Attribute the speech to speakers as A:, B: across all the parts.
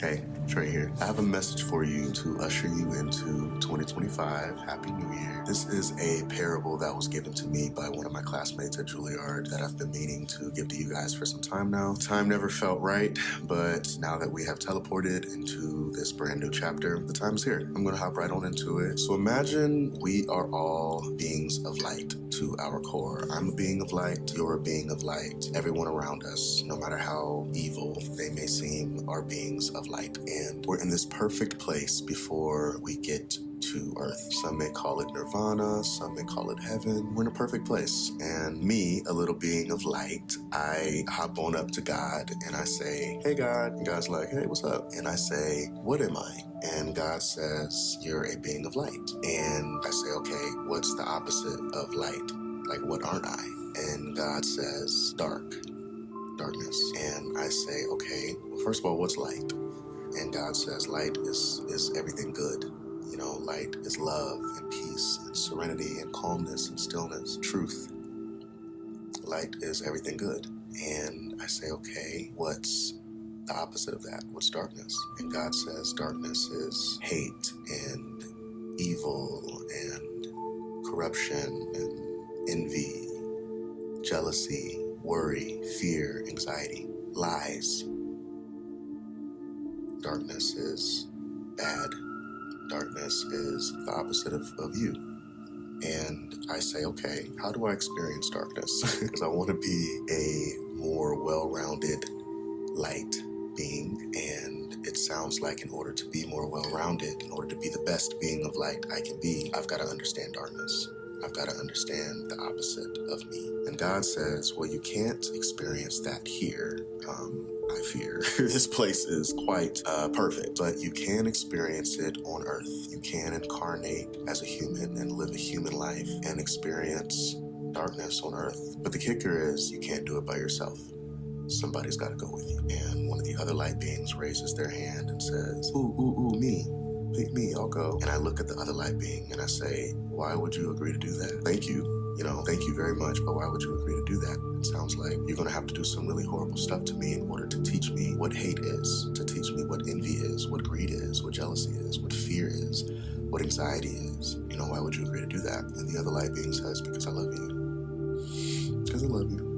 A: Hey, Trey here. I have a message for you to usher you into 2025. Happy New Year. This is a parable that was given to me by one of my classmates at Juilliard that I've been meaning to give to you guys for some time now. Time never felt right, but now that we have teleported into this brand new chapter, the time is here. I'm going to hop right on into it. So imagine we are all beings of light to our core. I'm a being of light, you're a being of light. Everyone around us, no matter how evil they may seem, are beings of light. And we're in this perfect place before we get to Earth. Some may call it nirvana, some may call it heaven. We're in a perfect place. And me, a little being of light, I hop on up to God and I say, hey God. And God's like, hey, what's up? And I say, what am I? And God says, you're a being of light. And I say, okay, what's the opposite of light? Like, what aren't I? And God says, darkness. And I say, okay, well, first of all, what's light? And God says, light is everything good. You know, light is love and peace and serenity and calmness and stillness, truth. Light is everything good. And I say, okay, what's the opposite of that? What's darkness? And God says darkness is hate and evil and corruption and envy, jealousy, worry, fear, anxiety, lies. Darkness is bad. Darkness is the opposite of you. And I say, okay, how do I experience darkness? Because I want to be a more well-rounded light being, and it sounds like in order to be more well-rounded, in order to be the best being of light I can be, I've got to understand darkness. I've got to understand the opposite of me. And God says, well, you can't experience that here. I fear this place is quite perfect, but you can experience it on Earth. You can incarnate as a human and live a human life and experience darkness on Earth. But the kicker is you can't do it by yourself. Somebody's got to go with you. And one of the other light beings raises their hand and says, ooh, me. Pick me, I'll go. And I look at the other light being and I say, why would you agree to do that? Thank you. Thank you very much, but why would you agree to do that? It sounds like you're going to have to do some really horrible stuff to me in order to teach me what hate is, to teach me what envy is, what greed is, what jealousy is, what fear is, what anxiety is. Why would you agree to do that? And the other light being says, because I love you. Because I love you.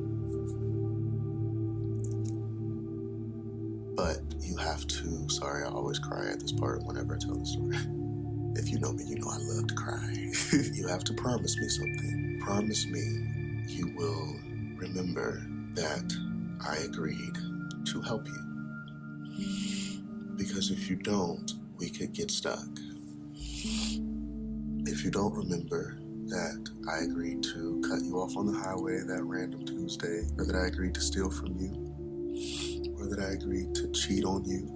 A: But you have to, sorry, I always cry at this part whenever I tell the story. If you know me, you know I love to cry. You have to promise me something. Promise me you will remember that I agreed to help you. Because if you don't, we could get stuck. If you don't remember that I agreed to cut you off on the highway that random Tuesday, or that I agreed to steal from you, or that I agreed to cheat on you,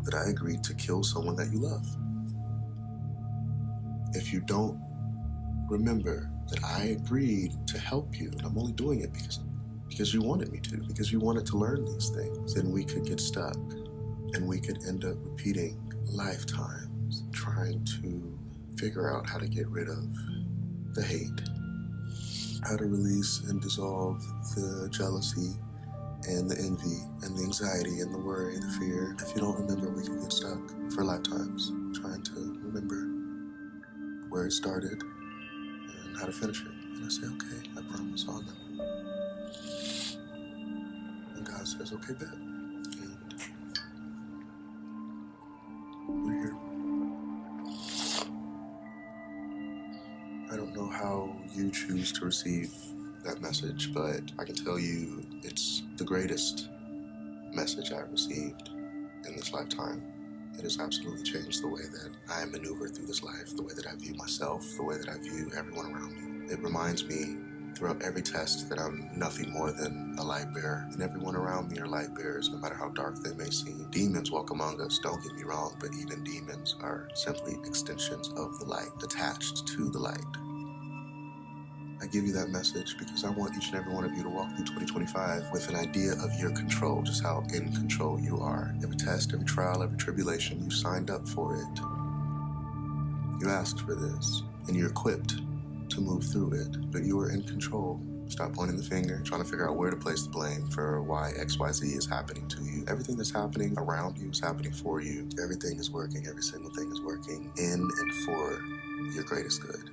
A: that I agreed to kill someone that you love. If you don't remember that I agreed to help you, and I'm only doing it because you wanted me to, because you wanted to learn these things, then we could get stuck and we could end up repeating lifetimes trying to figure out how to get rid of the hate, how to release and dissolve the jealousy and the envy and the anxiety and the worry and the fear. If you don't remember, we can get stuck for lifetimes trying to remember where it started and how to finish it. And I say, okay, I promise I'll remember. And God says, okay, bet. And we're here. I don't know how you choose to receive that message, but I can tell you it's the greatest message I've received in this lifetime. It has absolutely changed the way that I maneuver through this life, the way that I view myself, the way that I view everyone around me. It reminds me throughout every test that I'm nothing more than a light bearer, and everyone around me are light bearers, no matter how dark they may seem. Demons walk among us, don't get me wrong, but even demons are simply extensions of the light, attached to the light. I give you that message because I want each and every one of you to walk through 2025 with an idea of your control, just how in control you are. Every test, every trial, every tribulation, you signed up for it. You asked for this, and you're equipped to move through it, but you are in control. Stop pointing the finger, trying to figure out where to place the blame for why XYZ is happening to you. Everything that's happening around you is happening for you. Everything is working, every single thing is working in and for your greatest good.